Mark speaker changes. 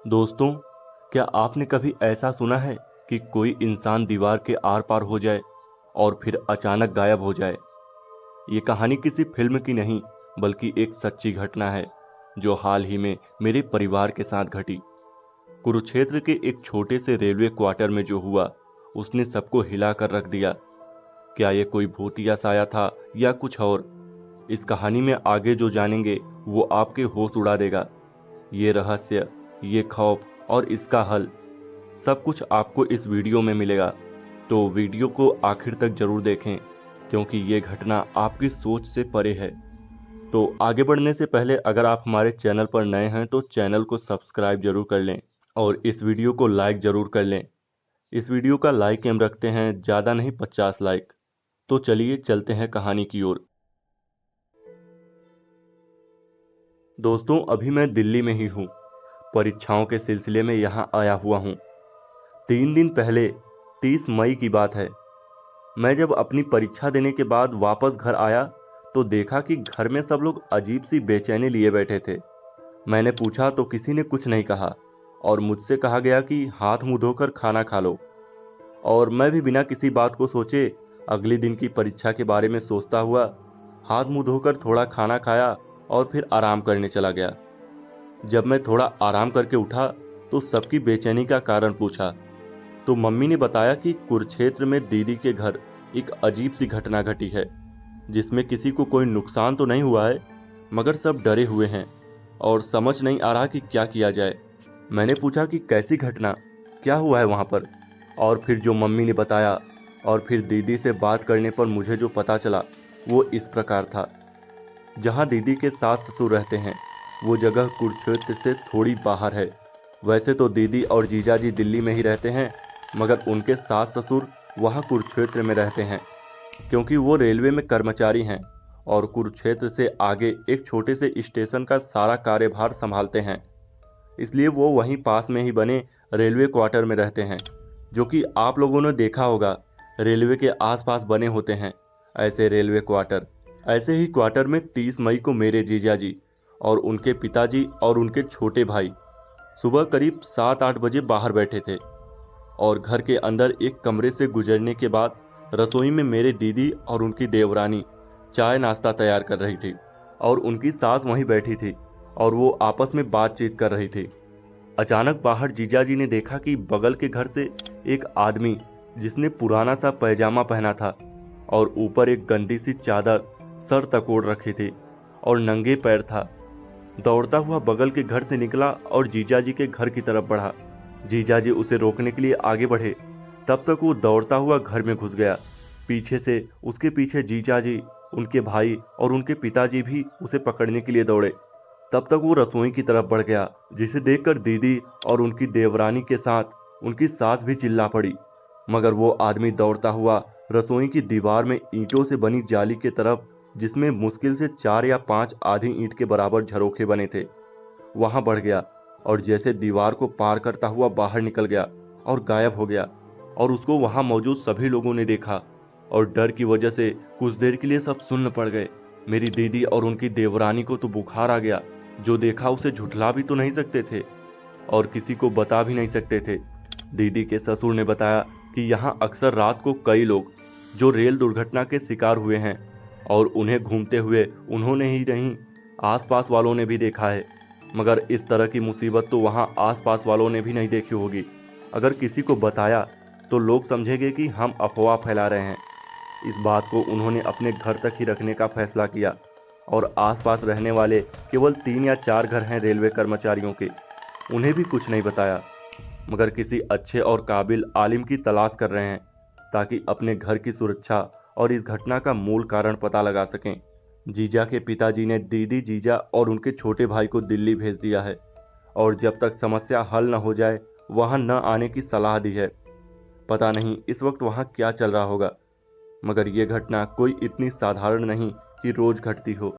Speaker 1: दोस्तों, क्या आपने कभी ऐसा सुना है कि कोई इंसान दीवार के आर पार हो जाए और फिर अचानक गायब हो जाए? ये कहानी किसी फिल्म की नहीं, बल्कि एक सच्ची घटना है जो हाल ही में मेरे परिवार के साथ घटी। कुरुक्षेत्र के एक छोटे से रेलवे क्वार्टर में जो हुआ, उसने सबको हिला कर रख दिया। क्या ये कोई भूत या साया था या कुछ और? इस कहानी में आगे जो जानेंगे वो आपके होश उड़ा देगा। ये रहस्य, ये खौफ और इसका हल, सब कुछ आपको इस वीडियो में मिलेगा। तो वीडियो को आखिर तक जरूर देखें, क्योंकि ये घटना आपकी सोच से परे है। तो आगे बढ़ने से पहले अगर आप हमारे चैनल पर नए हैं तो चैनल को सब्सक्राइब जरूर कर लें और इस वीडियो को लाइक जरूर कर लें। इस वीडियो का लाइक एम रखते हैं, ज़्यादा नहीं 50 लाइक। तो चलिए चलते हैं कहानी की ओर। दोस्तों, अभी मैं दिल्ली में ही हूँ। परीक्षाओं के सिलसिले में यहाँ आया हुआ हूँ। 3 दिन पहले 30 मई की बात है। मैं जब अपनी परीक्षा देने के बाद वापस घर आया तो देखा कि घर में सब लोग अजीब सी बेचैनी लिए बैठे थे। मैंने पूछा तो किसी ने कुछ नहीं कहा और मुझसे कहा गया कि हाथ मुंह धोकर खाना खा लो। और मैं भी बिना किसी बात को सोचे अगले दिन की परीक्षा के बारे में सोचता हुआ हाथ मुंह धोकर थोड़ा खाना खाया और फिर आराम करने चला गया। जब मैं थोड़ा आराम करके उठा तो सबकी बेचैनी का कारण पूछा तो मम्मी ने बताया कि कुरुक्षेत्र में दीदी के घर एक अजीब सी घटना घटी है, जिसमें किसी को कोई नुकसान तो नहीं हुआ है, मगर सब डरे हुए हैं और समझ नहीं आ रहा कि क्या किया जाए। मैंने पूछा कि कैसी घटना, क्या हुआ है वहाँ पर? और फिर जो मम्मी ने बताया और फिर दीदी से बात करने पर मुझे जो पता चला वो इस प्रकार था। जहाँ दीदी के सास ससुर रहते हैं वो जगह कुरुक्षेत्र से थोड़ी बाहर है। वैसे तो दीदी और जीजाजी दिल्ली में ही रहते हैं, मगर उनके सास ससुर वहाँ कुरुक्षेत्र में रहते हैं, क्योंकि वो रेलवे में कर्मचारी हैं और कुरुक्षेत्र से आगे एक छोटे से स्टेशन का सारा कार्यभार संभालते हैं। इसलिए वो वहीं पास में ही बने रेलवे क्वार्टर में रहते हैं, जो कि आप लोगों ने देखा होगा रेलवे के आसपास बने होते हैं ऐसे रेलवे क्वार्टर। ऐसे ही क्वार्टर में 30 मई को मेरे जीजाजी और उनके पिताजी और उनके छोटे भाई सुबह करीब 7-8 बजे बाहर बैठे थे और घर के अंदर एक कमरे से गुजरने के बाद रसोई में मेरे दीदी और उनकी देवरानी चाय नाश्ता तैयार कर रही थी और उनकी सास वहीं बैठी थी और वो आपस में बातचीत कर रही थी। अचानक बाहर जीजाजी ने देखा कि बगल के घर से एक आदमी, जिसने पुराना सा पैजामा पहना था और ऊपर एक गंदी सी चादर सर तक ओढ़ रखी थी और नंगे पैर था, दौड़ता हुआ बगल के घर से निकला और जीजाजी के घर की तरफ बढ़ा। जीजाजी उसे रोकने के लिए आगे बढ़े, तब तक वो दौड़ता हुआ घर में घुस गया। पीछे से उसके पीछे जीजाजी, उनके भाई और उनके पिताजी भी उसे पकड़ने के लिए दौड़े। तब तक वो रसोई की तरफ बढ़ गया, जिसे देखकर दीदी और उनकी देवरानी के साथ उनकी सास भी चिल्ला पड़ी। मगर वो आदमी दौड़ता हुआ रसोई की दीवार में ईंटों से बनी जाली के तरफ, जिसमें मुश्किल से 4 या 5 आधी ईंट के बराबर झरोखे बने थे, वहां बढ़ गया और जैसे दीवार को पार करता हुआ बाहर निकल गया और गायब हो गया। और उसको वहां मौजूद सभी लोगों ने देखा और डर की वजह से कुछ देर के लिए सब सुन्न पड़ गए। मेरी दीदी और उनकी देवरानी को तो बुखार आ गया। जो देखा उसे झुठला भी तो नहीं सकते थे और किसी को बता भी नहीं सकते थे। दीदी के ससुर ने बताया कि यहाँ अक्सर रात को कई लोग जो रेल दुर्घटना के शिकार हुए हैं और उन्हें घूमते हुए उन्होंने ही नहीं, आसपास वालों ने भी देखा है। मगर इस तरह की मुसीबत तो वहाँ आसपास वालों ने भी नहीं देखी होगी। अगर किसी को बताया तो लोग समझेंगे कि हम अफवाह फैला रहे हैं। इस बात को उन्होंने अपने घर तक ही रखने का फैसला किया और आसपास रहने वाले केवल 3 या 4 घर हैं रेलवे कर्मचारियों के, उन्हें भी कुछ नहीं बताया। मगर किसी अच्छे और काबिल आलिम की तलाश कर रहे हैं, ताकि अपने घर की सुरक्षा और इस घटना का मूल कारण पता लगा सकें। जीजा के पिताजी ने दीदी, जीजा और उनके छोटे भाई को दिल्ली भेज दिया है और जब तक समस्या हल न हो जाए वहां न आने की सलाह दी है। पता नहीं इस वक्त वहां क्या चल रहा होगा, मगर यह घटना कोई इतनी साधारण नहीं कि रोज घटती हो।